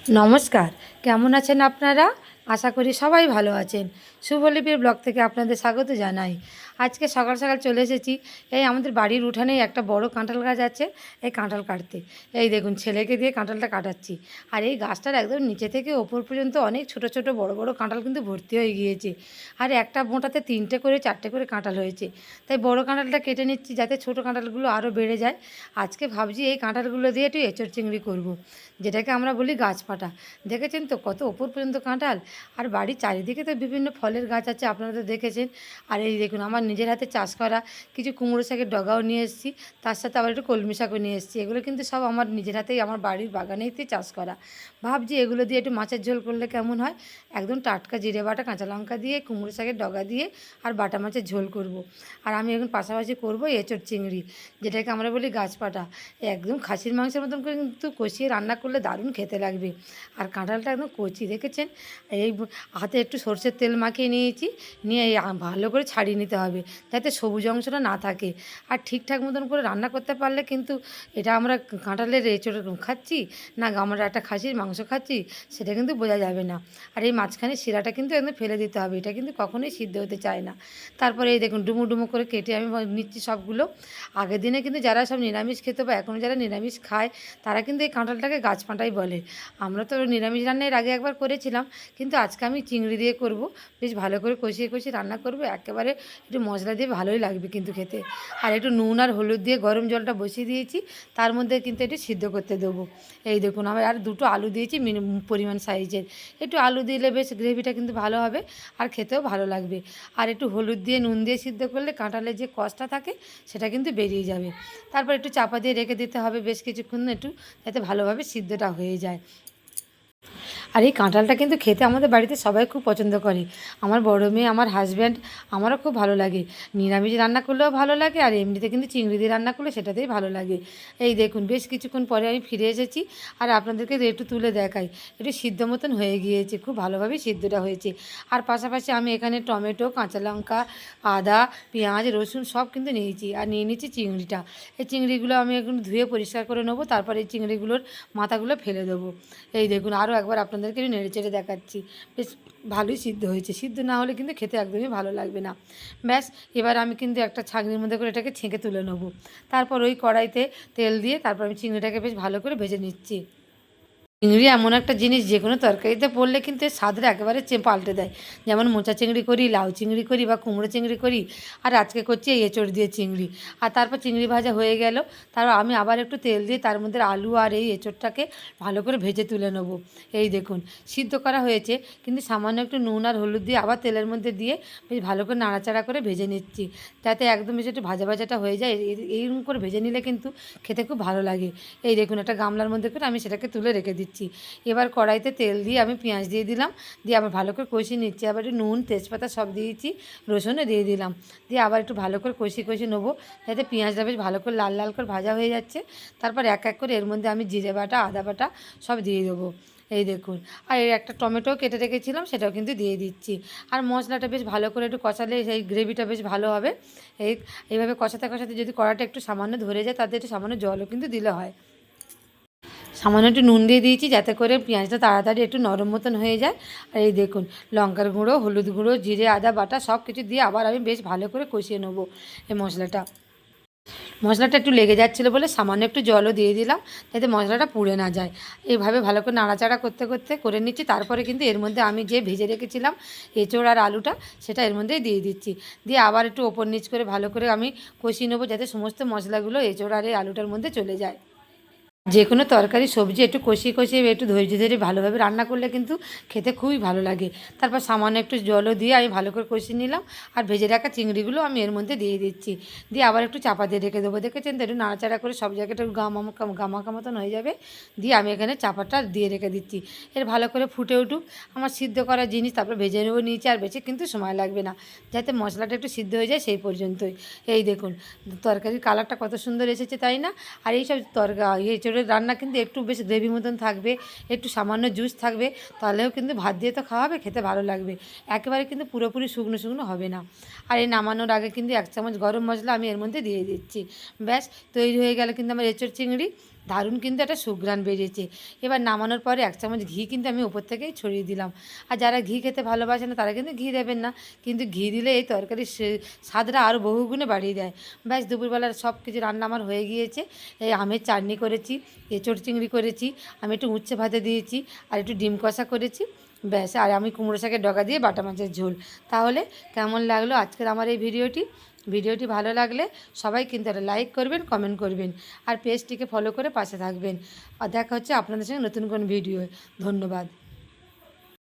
নমস্কার। কেমন আছেন আপনারা? আশা করি সবাই ভালো আছেন। শুভলিপির ব্লগ থেকে আপনাদের স্বাগত জানাই। আজকে সকাল সকাল চলে এসেছি। এই আমাদের বাড়ির উঠানেই একটা বড় কাঁঠাল গাছ আছে, এই কাঁঠাল কাটতে। এই দেখুন ছেলেকে দিয়ে কাঁঠালটা কাটাচ্ছি। আর এই গাছটার একদম নিচে থেকে ওপর পর্যন্ত অনেক ছোট ছোট বড় বড় কাঁঠাল কিন্তু ভর্তি হয়ে গিয়েছে। আর একটা মোটাতে 3টে করে 4টে করে কাঁঠাল হয়েছে। তাই বড় কাঁঠালটা কেটে নিচ্ছি যাতে ছোট কাঁঠালগুলো আরও বেড়ে যায়। আজকে ভাবছি এই কাঁঠালগুলো দিয়ে একটু এঁচোড় চিংড়ি করব, যেটাকে আমরা বলি গাছ পাটা। দেখেছেন তো কত ওপর পর্যন্ত কাঁঠাল। আর বাড়ির চারিদিকে তো বিভিন্ন ফলের গাছ আছে, আপনারা তো দেখেছেন। আর এই দেখুন আমার নিজের হাতে চাষ করা কিছু কুমড়ো শাকের ডগাও নিয়ে এসেছি, তার সাথে আবার একটু কলমি শাকও নিয়ে এসেছি। এগুলো কিন্তু সব আমার নিজের হাতেই আমার বাড়ির বাগানেইতে চাষ করা। ভাবছি এগুলো দিয়ে একটু মাছের ঝোল করলে কেমন হয়। একদম টাটকা জিরে বাটা কাঁচা লঙ্কা দিয়ে কুমড়ো শাকের ডগা দিয়ে আর বাটা মাছের ঝোল করব। আর আমি এখন পাশাপাশি করব এঁচোড় চিংড়ি, যেটাকে আমরা বলি গাছ পাটা। একদম খাসির মাংসের মতন করে কিন্তু কষিয়ে রান্না করলে দারুণ খেতে লাগবে। আর কাঁঠালটা একদম কচি দেখেছেন। এই হাতে একটু সরষের তেল মাখিয়ে নিয়েছি, নিয়ে এই ভালো করে ছাড়িয়ে নিতে হবে যাতে সবুজ অংশটা না থাকে। আর ঠিকঠাক মতন করে রান্না করতে পারলে কিন্তু এটা আমরা কাঁঠালের এঁচোড় খাচ্ছি না আমরা একটা খাসির মাংস খাচ্ছি সেটা কিন্তু বোঝা যাবে না। আর এই মাঝখানে শিরাটা কিন্তু একদম ফেলে দিতে হবে, এটা কিন্তু কখনোই সিদ্ধ হতে চায় না। তারপরে এই দেখুন ডুমো ডুমো করে কেটে আমি নিচ্ছি সবগুলো। আগের দিনে কিন্তু যারা সব নিরামিষ খেত বা এখন যারা নিরামিষ খায় তারা কিন্তু এই কাঁঠালটাকে গাছপাঁটাই বলে। আমরা তো নিরামিষ রান্না এর আগে একবার করেছিলাম, কিন্তু আজকে আমি চিংড়ি দিয়ে করব। বেশ ভালো করে কষিয়ে কষিয়ে রান্না করব, একেবারে একটু মশলা দিয়ে ভালোই লাগবে কিন্তু খেতে। আর একটু নুন আর হলুদ দিয়ে গরম জলটা বসিয়ে দিয়েছি, তার মধ্যে কিন্তু একটু সিদ্ধ করতে দেবো। এই দেখুন আমি আর দুটো আলু দিয়েছি পরিমাণ সাইজের। একটু আলু দিলে বেশ গ্রেভিটা কিন্তু ভালো হবে আর খেতেও ভালো লাগবে। আর একটু হলুদ দিয়ে নুন দিয়ে সিদ্ধ করলে কাঁঠালের যে কষটা থাকে সেটা কিন্তু বেরিয়ে যাবে। তারপর একটু চাপা দিয়ে রেখে দিতে হবে বেশ কিছুক্ষণ, একটু যাতে ভালোভাবে সিদ্ধটা হয়ে যায়। আর এই কাঁঠালটা কিন্তু খেতে আমাদের বাড়িতে সবাই খুব পছন্দ করে। আমার বড় মেয়ে, আমার হাজব্যান্ড, আমারও খুব ভালো লাগে। নিরামিষ রান্না করলেও ভালো লাগে আর এমনিতে কিন্তু চিংড়ি দিয়ে রান্না করলে সেটাতেই ভালো লাগে। এই দেখুন বেশ কিছুক্ষণ পরে আমি ফিরে এসেছি আর আপনাদেরকে একটু তুলে দেখাই। একটু সিদ্ধ মতন হয়ে গিয়েছে, খুব ভালোভাবেই সিদ্ধটা হয়েছে। আর পাশাপাশি আমি এখানে টমেটো, কাঁচা লঙ্কা, আদা, পেঁয়াজ, রসুন সব কিন্তু নিয়েছি আর নিয়ে নিচ্ছি চিংড়িটা। এই চিংড়িগুলো আমি এখন ধুয়ে পরিষ্কার করে নেবো, তারপর এই চিংড়িগুলোর মাথাগুলো ফেলে দেবো। এই দেখুন আরও একবার আপনাদেরকে একটু নেড়ে চেড়ে দেখাচ্ছি। বেশ ভালোই সিদ্ধ হয়েছে, সিদ্ধ না হলে কিন্তু খেতে একদমই ভালো লাগবে না। ব্যাস এবার আমি কিন্তু একটা ছাঁকনির মধ্যে করে এটাকে ছেঁকে তুলে নেবো। তারপর ওই কড়াইতে তেল দিয়ে তারপর আমি চিংড়িটাকে বেশ ভালো করে ভেজে নিচ্ছি। চিংড়ি এমন একটা জিনিস যে কোনো তরকারিতে পড়লে কিন্তু এর স্বাদটা একেবারে পাল্টে দেয়। যেমন মোচা চিংড়ি করি, লাউ চিংড়ি করি বা কুমড়ো চিংড়ি করি, আর আজকে করছি এই এঁচোড় দিয়ে চিংড়ি। আর তারপর চিংড়ি ভাজা হয়ে গেল, তারপর আমি আবার একটু তেল দিয়ে তার মধ্যে আলু আর এই এঁচোড়টাকে ভালো করে ভেজে তুলে নেব। এই দেখুন সিদ্ধ করা হয়েছে, কিন্তু সামান্য একটু নুন আর হলুদ দিয়ে আবার তেলের মধ্যে দিয়ে বেশ ভালো করে নাড়াচাড়া করে ভেজে নিচ্ছি, যাতে একদম বেশ একটু ভাজা ভাজাটা হয়ে যায়। এইরকম করে ভেজে নিলে কিন্তু খেতে খুব ভালো লাগে। এই দেখুন একটা গামলার মধ্যে করে আমি সেটাকে তুলে রেখে দিচ্ছি। এবার কড়াইতে তেল দিয়ে আমি পেঁয়াজ দিয়ে দিলাম, দিয়ে আবার ভালো করে কষিয়ে নিচ্ছি। আবার একটু নুন তেজপাতা সব দিয়েছি, রসুনও দিয়ে দিলাম, দিয়ে আবার একটু ভালো করে কষিয়ে কষিয়ে নেবো, যাতে পেঁয়াজটা বেশ ভালো করে লাল লাল করে ভাজা হয়ে যাচ্ছে। তারপর এক এক করে এর মধ্যে আমি জিরে বাটা, আদা বাটা সব দিয়ে দেবো। এই দেখুন আর এর একটা টমেটো কেটে রেখেছিলাম সেটাও কিন্তু দিয়ে দিচ্ছি। আর মশলাটা বেশ ভালো করে একটু কষালে সেই গ্রেভিটা বেশ ভালো হবে। এইভাবে কষাতে কষাতে যদি কড়াটা একটু সামান্য ধরে যায় তাতে একটু সামান্য জলও কিন্তু দিলে হয়। সামান্য একটু নুন দিয়ে দিয়েছি যাতে করে পেঁয়াজটা তাড়াতাড়ি একটু নরম মতন হয়ে যায়। আর এই দেখুন লঙ্কার গুঁড়ো, হলুদ গুঁড়ো, জিরে আদা বাটা সব কিছু দিয়ে আবার আমি বেশ ভালো করে কষিয়ে নেবো এই মশলাটা। মশলাটা একটু লেগে যাচ্ছিলো বলে সামান্য একটু জলও দিয়ে দিলাম, যাতে মশলাটা পুড়ে না যায়। এইভাবে ভালো করে নাড়াচাড়া করতে করতে করে নিচ্ছি। তারপরে কিন্তু এর মধ্যে আমি যে ভেজে রেখেছিলাম এঁচোড় আর আলুটা সেটা এর মধ্যেই দিয়ে দিচ্ছি, দিয়ে আবার একটু ওপর নিচ করে ভালো করে আমি কষিয়ে নেবো, যাতে সমস্ত মশলাগুলো এঁচোড় আর এই আলুটার মধ্যে চলে যায়। যে কোনো তরকারি সবজি একটু কষিয়ে কষিয়ে একটু ধৈর্য ধরে ভালোভাবে রান্না করলে কিন্তু খেতে খুবই ভালো লাগে। তারপর সামান্য একটু জলও দিয়ে আমি ভালো করে কষিয়ে নিলাম, আর ভেজে রাখা চিংড়িগুলো আমি এর মধ্যে দিয়ে দিচ্ছি, দিয়ে আবার একটু চাপা দিয়ে রেখে দেবো। দেখেছেন তো একটু নাড়াচাড়া করে সব জায়গাটা গামাকা মতন হয়ে যাবে, দিয়ে আমি এখানে চাপাটা দিয়ে রেখে দিচ্ছি। এর ভালো করে ফুটে উঠুক, আমার সিদ্ধ করা জিনিস তারপর ভেজে নেবো নিচে, আর বেশি কিন্তু সময় লাগবে না, যাতে মশলাটা একটু সিদ্ধ হয়ে যায় সেই পর্যন্তই। এই দেখুন তরকারির কালারটা কত সুন্দর এসেছে তাই না? আর এইসব এঁচোড়ের রান্না কিন্তু একটু বেশ গ্রেভি মতন থাকবে, একটু সামান্য জুস থাকবে, তাহলেও কিন্তু ভাত দিয়ে তো খাওয়াবে, খেতে ভালো লাগবে। একেবারে কিন্তু পুরোপুরি শুকনো শুকনো হবে না। আর এই নামানোর আগে কিন্তু 1 চামচ গরম মশলা আমি এর মধ্যে দিয়ে দিচ্ছি। ব্যাস তৈরি হয়ে গেল কিন্তু আমার এঁচোড় চিংড়ি। দারুণ কিন্তু একটা সুঘ্রাণ বেরিয়েছে। এবার নামানোর পরে 1 চামচ ঘি কিন্তু আমি ওপর থেকেই ছড়িয়ে দিলাম। আর যারা ঘি খেতে ভালোবাসে না তারা কিন্তু ঘি দেবেন না, কিন্তু ঘি দিলে এই তরকারির স্বাদটা আরও বহুগুণে বাড়িয়ে দেয়। ব্যাস দুপুরবেলার সব কিছু রান্না আমার হয়ে গিয়েছে। এই আমের চাটনি করেছি, এঁচোড় চিংড়ি করেছি, আমি একটু উচ্ছে ভাতে দিয়েছি, আর একটু ডিম কষা করেছি। ব্যাস, আর আমি কুমড়ো শাকের ডগা দিয়ে বাটা মাছের ঝোল। তাহলে কেমন লাগলো আজকের আমার এই ভিডিওটি ভালো লাগলে সবাই কিন্তু একটা লাইক করবেন, কমেন্ট করবেন, আর পেজটিকে ফলো করে পাশে থাকবেন। আর দেখা হচ্ছে আপনাদের সঙ্গে নতুন কোন ভিডিও। ধন্যবাদ।